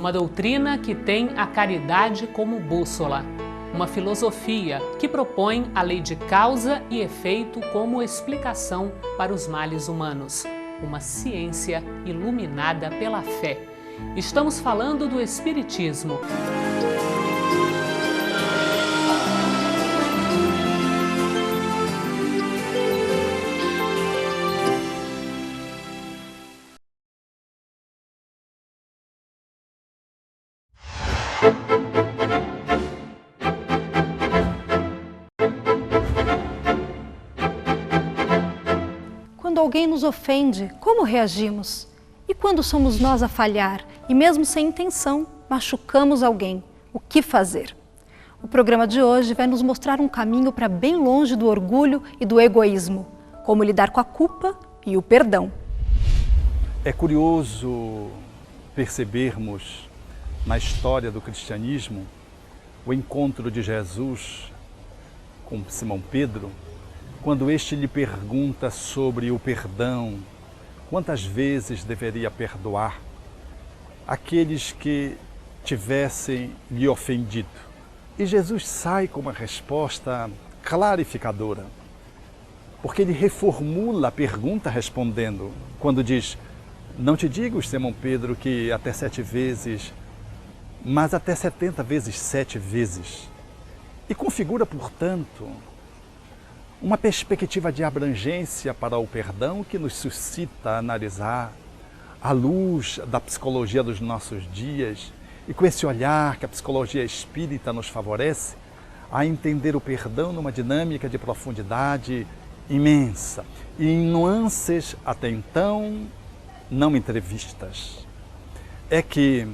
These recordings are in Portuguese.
uma doutrina que tem a caridade como bússola, uma filosofia que propõe a lei de causa e efeito como explicação para os males humanos, uma ciência iluminada pela fé. Estamos falando do Espiritismo. Quando alguém nos ofende, como reagimos? E quando somos nós a falhar e mesmo sem intenção, machucamos alguém, o que fazer? O programa de hoje vai nos mostrar um caminho para bem longe do orgulho e do egoísmo, como lidar com a culpa e o perdão. É curioso percebermos na história do cristianismo o encontro de Jesus com Simão Pedro, quando este lhe pergunta sobre o perdão, quantas vezes deveria perdoar aqueles que tivessem lhe ofendido. E Jesus sai com uma resposta clarificadora, porque ele reformula a pergunta respondendo, quando diz: não te digo, Simão Pedro, que até 7 vezes, mas até 70 vezes 7 vezes. E configura, portanto, uma perspectiva de abrangência para o perdão que nos suscita a analisar à luz da psicologia dos nossos dias e com esse olhar que a psicologia espírita nos favorece a entender o perdão numa dinâmica de profundidade imensa e em nuances até então não entrevistas. É que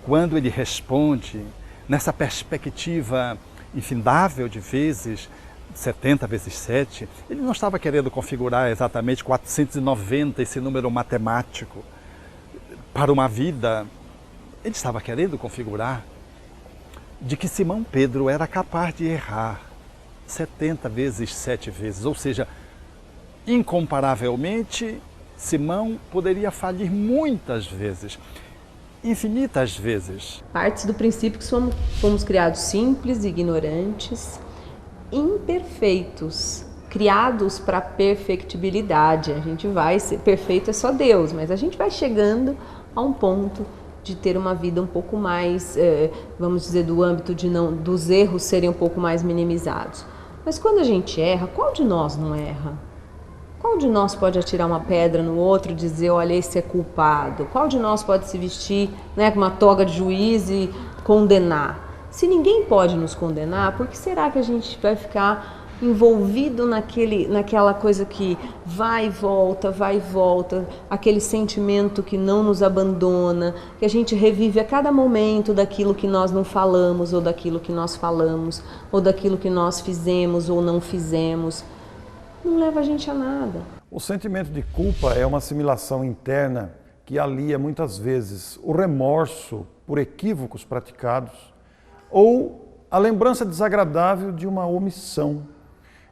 quando ele responde nessa perspectiva infindável de vezes, 70 vezes 7, ele não estava querendo configurar exatamente 490, esse número matemático, para uma vida. Ele estava querendo configurar de que Simão Pedro era capaz de errar 70 vezes 7 vezes, ou seja, incomparavelmente, Simão poderia falir muitas vezes, infinitas vezes. Parte do princípio que fomos criados simples, ignorantes, imperfeitos, criados para perfectibilidade. A gente vai ser perfeito, é só Deus, mas a gente vai chegando a um ponto de ter uma vida um pouco mais, vamos dizer, do âmbito dos erros serem um pouco mais minimizados. Mas quando a gente erra, qual de nós não erra? Qual de nós pode atirar uma pedra no outro e dizer, olha, esse é culpado? Qual de nós pode se vestir, né, com uma toga de juiz e condenar? Se ninguém pode nos condenar, por que será que a gente vai ficar envolvido naquela coisa que vai e volta, aquele sentimento que não nos abandona, que a gente revive a cada momento daquilo que nós não falamos, ou daquilo que nós falamos, ou daquilo que nós fizemos ou não fizemos? Não leva a gente a nada. O sentimento de culpa é uma assimilação interna que alia muitas vezes o remorso por equívocos praticados ou a lembrança desagradável de uma omissão.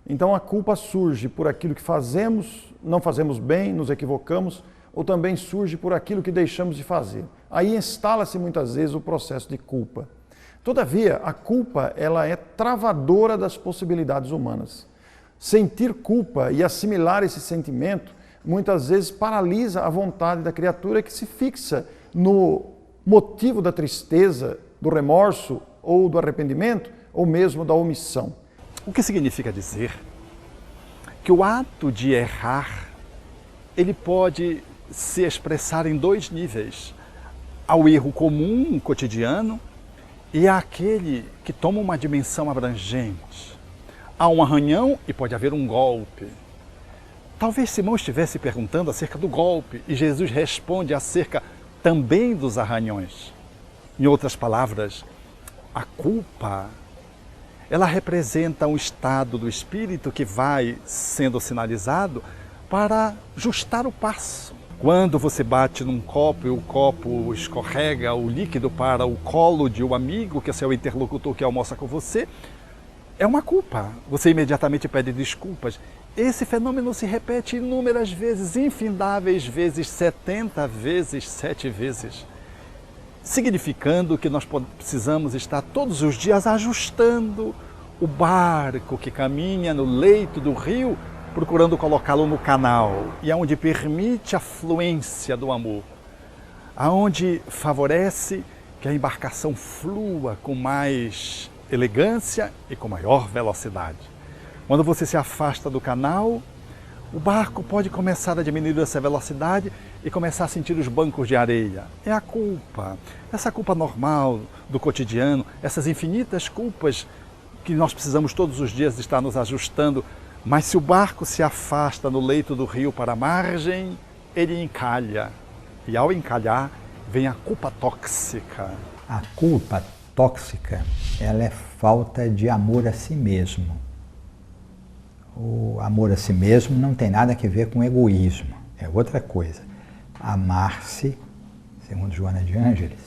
Então a culpa surge por aquilo que fazemos, não fazemos bem, nos equivocamos, ou também surge por aquilo que deixamos de fazer. Aí instala-se muitas vezes o processo de culpa. Todavia, a culpa ela é travadora das possibilidades humanas. Sentir culpa e assimilar esse sentimento muitas vezes paralisa a vontade da criatura que se fixa no motivo da tristeza, do remorso ou do arrependimento ou mesmo da omissão. O que significa dizer que o ato de errar ele pode se expressar em 2 níveis: ao erro comum, cotidiano, e àquele que toma uma dimensão abrangente. Há um arranhão e pode haver um golpe. Talvez Simão estivesse perguntando acerca do golpe e Jesus responde acerca também dos arranhões. Em outras palavras, a culpa, ela representa um estado do espírito que vai sendo sinalizado para ajustar o passo. Quando você bate num copo e o copo escorrega o líquido para o colo de um amigo, que é seu interlocutor que almoça com você, é uma culpa. Você imediatamente pede desculpas. Esse fenômeno se repete inúmeras vezes, infindáveis vezes, 70 vezes, 7 vezes. significando que nós precisamos estar todos os dias ajustando o barco que caminha no leito do rio, procurando colocá-lo no canal, e aonde permite a fluência do amor, aonde favorece que a embarcação flua com mais elegância e com maior velocidade. Quando você se afasta do canal, o barco pode começar a diminuir essa velocidade e começar a sentir os bancos de areia. É a culpa, essa culpa normal do cotidiano, essas infinitas culpas que nós precisamos todos os dias estar nos ajustando. Mas se o barco se afasta no leito do rio para a margem, ele encalha. E ao encalhar, vem a culpa tóxica. A culpa tóxica, ela é falta de amor a si mesmo. O amor a si mesmo não tem nada a ver com egoísmo, é outra coisa. Amar-se, segundo Joana de Ângeles,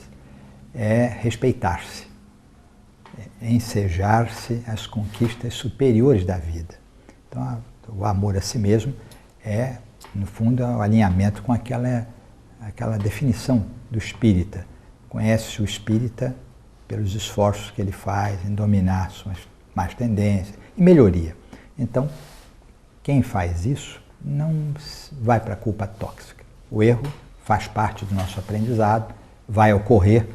é respeitar-se, é ensejar-se às conquistas superiores da vida. Então, o amor a si mesmo é, no fundo, o alinhamento com aquela definição do espírita. Conhece o espírita pelos esforços que ele faz em dominar suas más tendências e melhoria. Então, quem faz isso não vai para a culpa tóxica. O erro faz parte do nosso aprendizado, vai ocorrer.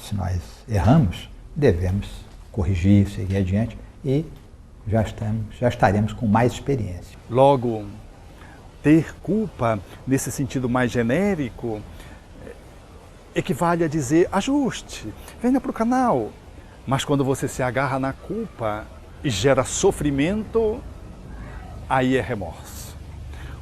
Se nós erramos, devemos corrigir, seguir adiante e já estaremos com mais experiência. Logo, ter culpa, nesse sentido mais genérico, equivale a dizer ajuste, venha para o canal. Mas quando você se agarra na culpa e gera sofrimento, aí é remorso.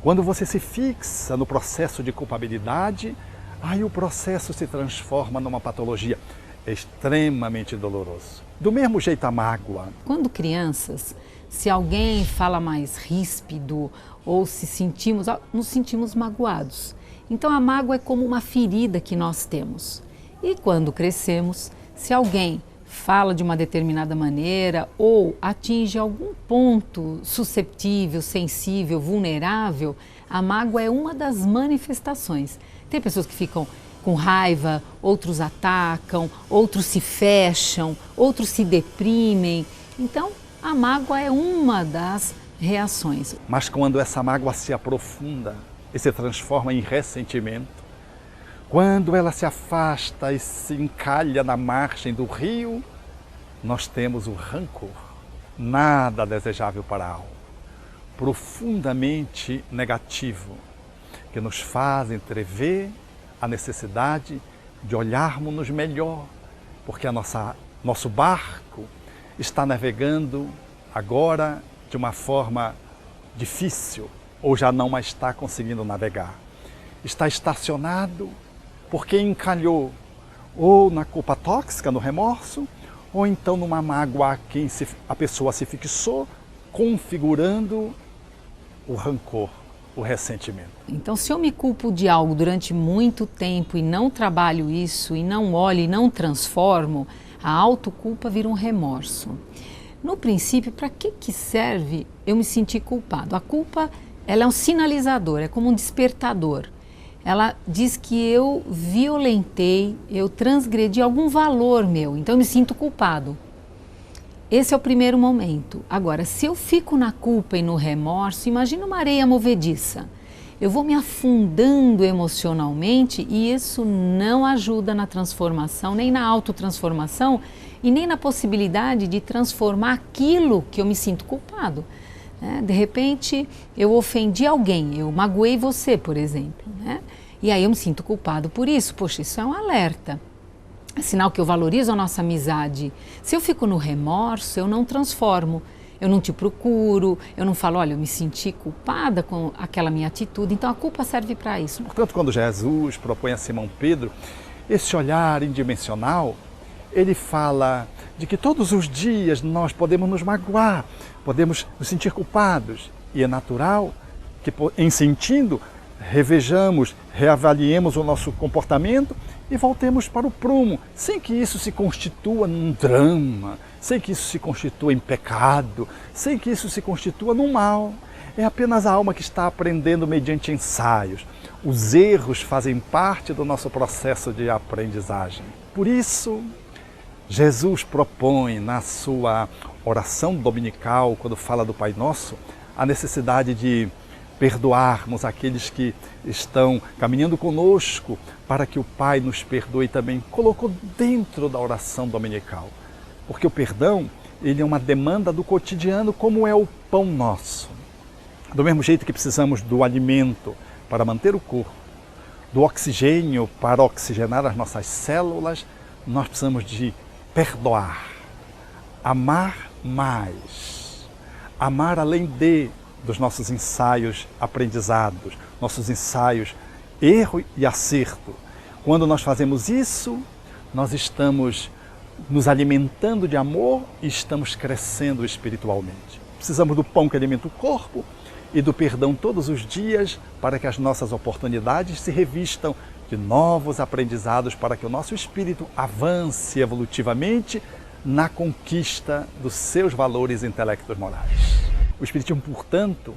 Quando você se fixa no processo de culpabilidade, aí o processo se transforma numa patologia extremamente doloroso. Do mesmo jeito a mágoa. Quando crianças, se alguém fala mais ríspido ou nos sentimos magoados. Então a mágoa é como uma ferida que nós temos. E quando crescemos, se alguém fala de uma determinada maneira ou atinge algum ponto susceptível, sensível, vulnerável, a mágoa é uma das manifestações. Tem pessoas que ficam com raiva, outros atacam, outros se fecham, outros se deprimem. Então, a mágoa é uma das reações. Mas quando essa mágoa se aprofunda e se transforma em ressentimento, quando ela se afasta e se encalha na margem do rio, nós temos o rancor, nada desejável para a alma, profundamente negativo, que nos faz entrever a necessidade de olharmos-nos melhor, porque nosso barco está navegando agora de uma forma difícil, ou já não mais está conseguindo navegar. Está estacionado porque encalhou ou na culpa tóxica, no remorso, ou então numa mágoa a quem a pessoa se fixou, configurando o rancor, o ressentimento. Então, se eu me culpo de algo durante muito tempo e não trabalho isso, e não olho e não transformo, a autoculpa vira um remorso. No princípio, para que serve eu me sentir culpado? A culpa, ela é um sinalizador, é como um despertador. Ela diz que eu violentei, eu transgredi algum valor meu, então eu me sinto culpado. Esse é o primeiro momento. Agora, se eu fico na culpa e no remorso, imagina uma areia movediça. Eu vou me afundando emocionalmente e isso não ajuda na transformação, nem na autotransformação e nem na possibilidade de transformar aquilo que eu me sinto culpado. De repente, eu ofendi alguém, eu magoei você, por exemplo, e aí eu me sinto culpado por isso. Poxa, isso é um alerta. É sinal que eu valorizo a nossa amizade. Se eu fico no remorso, eu não transformo. Eu não te procuro, eu não falo, olha, eu me senti culpada com aquela minha atitude. Então a culpa serve para isso. Portanto, quando Jesus propõe a Simão Pedro esse olhar indimensional, ele fala de que todos os dias nós podemos nos magoar, podemos nos sentir culpados. E é natural que, em sentindo, revejamos, reavaliemos o nosso comportamento e voltemos para o prumo, sem que isso se constitua num drama, sem que isso se constitua em pecado, sem que isso se constitua num mal. É apenas a alma que está aprendendo mediante ensaios. Os erros fazem parte do nosso processo de aprendizagem. Por isso, Jesus propõe na sua oração dominical, quando fala do Pai Nosso, a necessidade de perdoarmos aqueles que estão caminhando conosco para que o Pai nos perdoe também. Colocou dentro da oração dominical. Porque o perdão, ele é uma demanda do cotidiano, como é o pão nosso. Do mesmo jeito que precisamos do alimento para manter o corpo, do oxigênio para oxigenar as nossas células, nós precisamos de perdoar, amar mais, amar além dos nossos ensaios aprendizados, nossos ensaios erro e acerto. Quando nós fazemos isso, nós estamos nos alimentando de amor e estamos crescendo espiritualmente. Precisamos do pão que alimenta o corpo e do perdão todos os dias para que as nossas oportunidades se revistam de novos aprendizados para que o nosso espírito avance evolutivamente na conquista dos seus valores intelectos morais. O Espiritismo, portanto,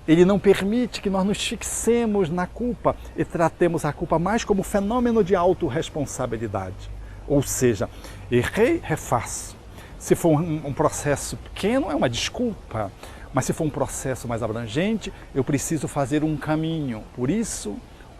ele não permite que nós nos fixemos na culpa e tratemos a culpa mais como fenômeno de autorresponsabilidade. Ou seja, errei, refaço. Se for um processo pequeno, é uma desculpa. Mas se for um processo mais abrangente, eu preciso fazer um caminho. Por isso,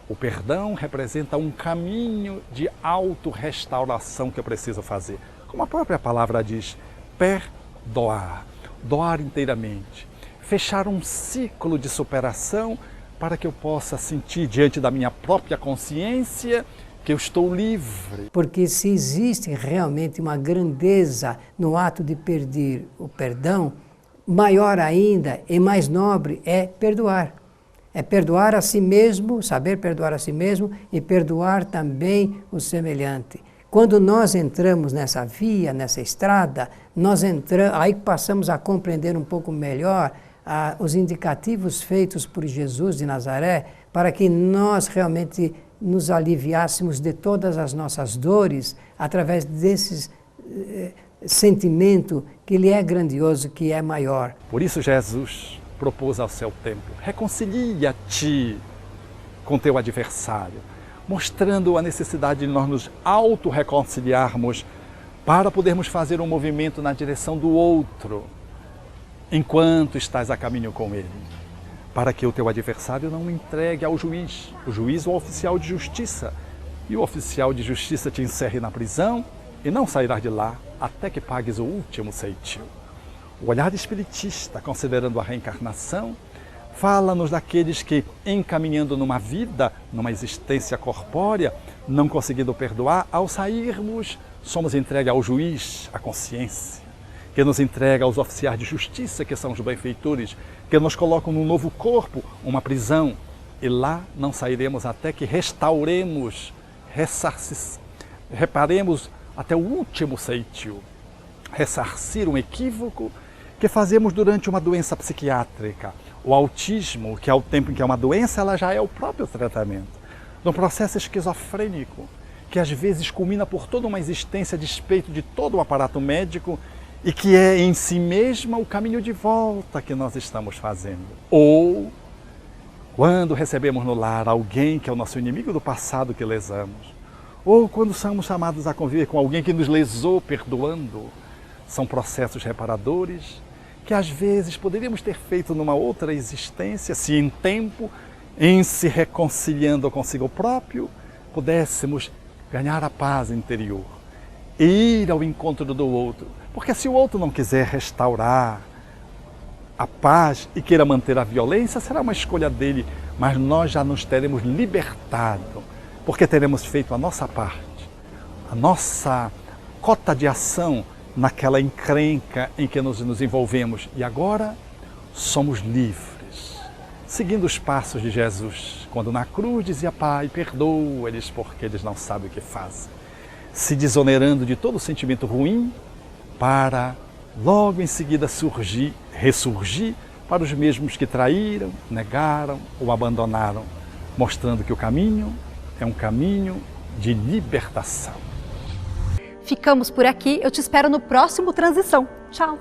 o perdão representa um caminho de autorrestauração que eu preciso fazer. Como a própria palavra diz, perdoar, doar inteiramente. Fechar um ciclo de superação para que eu possa sentir diante da minha própria consciência que eu estou livre. Porque se existe realmente uma grandeza no ato de pedir o perdão, maior ainda e mais nobre é perdoar. É perdoar a si mesmo, saber perdoar a si mesmo e perdoar também o semelhante. Quando nós entramos nessa via, nessa estrada, aí passamos a compreender um pouco melhor os indicativos feitos por Jesus de Nazaré para que nós realmente nos aliviássemos de todas as nossas dores através desses sentimento que ele é grandioso, que é maior. Por isso Jesus propôs ao seu tempo, reconcilia-te com teu adversário, mostrando a necessidade de nós nos auto-reconciliarmos para podermos fazer um movimento na direção do outro, enquanto estás a caminho com ele, para que o teu adversário não entregue ao juiz, o juiz ou oficial de justiça, e o oficial de justiça te encerre na prisão e não sairás de lá até que pagues o último ceitil. O olhar espiritista, considerando a reencarnação, fala-nos daqueles que, encaminhando numa vida, numa existência corpórea, não conseguindo perdoar, ao sairmos, somos entregues ao juiz, à consciência, que nos entrega aos oficiais de justiça, que são os benfeitores, que nos colocam num novo corpo, uma prisão, e lá não sairemos até que restauremos, reparemos até o último ceitil, ressarcir um equívoco que fazemos durante uma doença psiquiátrica. O autismo, que ao tempo em que é uma doença, ela já é o próprio tratamento. No processo esquizofrênico, que às vezes culmina por toda uma existência a despeito de todo o aparato médico e que é em si mesma o caminho de volta que nós estamos fazendo. Ou quando recebemos no lar alguém que é o nosso inimigo do passado que lesamos, ou quando somos chamados a conviver com alguém que nos lesou perdoando, são processos reparadores que às vezes poderíamos ter feito numa outra existência, se em tempo, em se reconciliando consigo próprio, pudéssemos ganhar a paz interior, ir ao encontro do outro. Porque se o outro não quiser restaurar a paz e queira manter a violência, será uma escolha dele, mas nós já nos teremos libertado, porque teremos feito a nossa parte, a nossa cota de ação naquela encrenca em que nos envolvemos. E agora somos livres, seguindo os passos de Jesus, quando na cruz dizia: Pai, perdoa-lhes porque eles não sabem o que fazem. Se desonerando de todo sentimento ruim, para logo em seguida ressurgir para os mesmos que traíram, negaram ou abandonaram mostrando que o caminho é um caminho de libertação. Ficamos por aqui, eu te espero no próximo Transição. Tchau!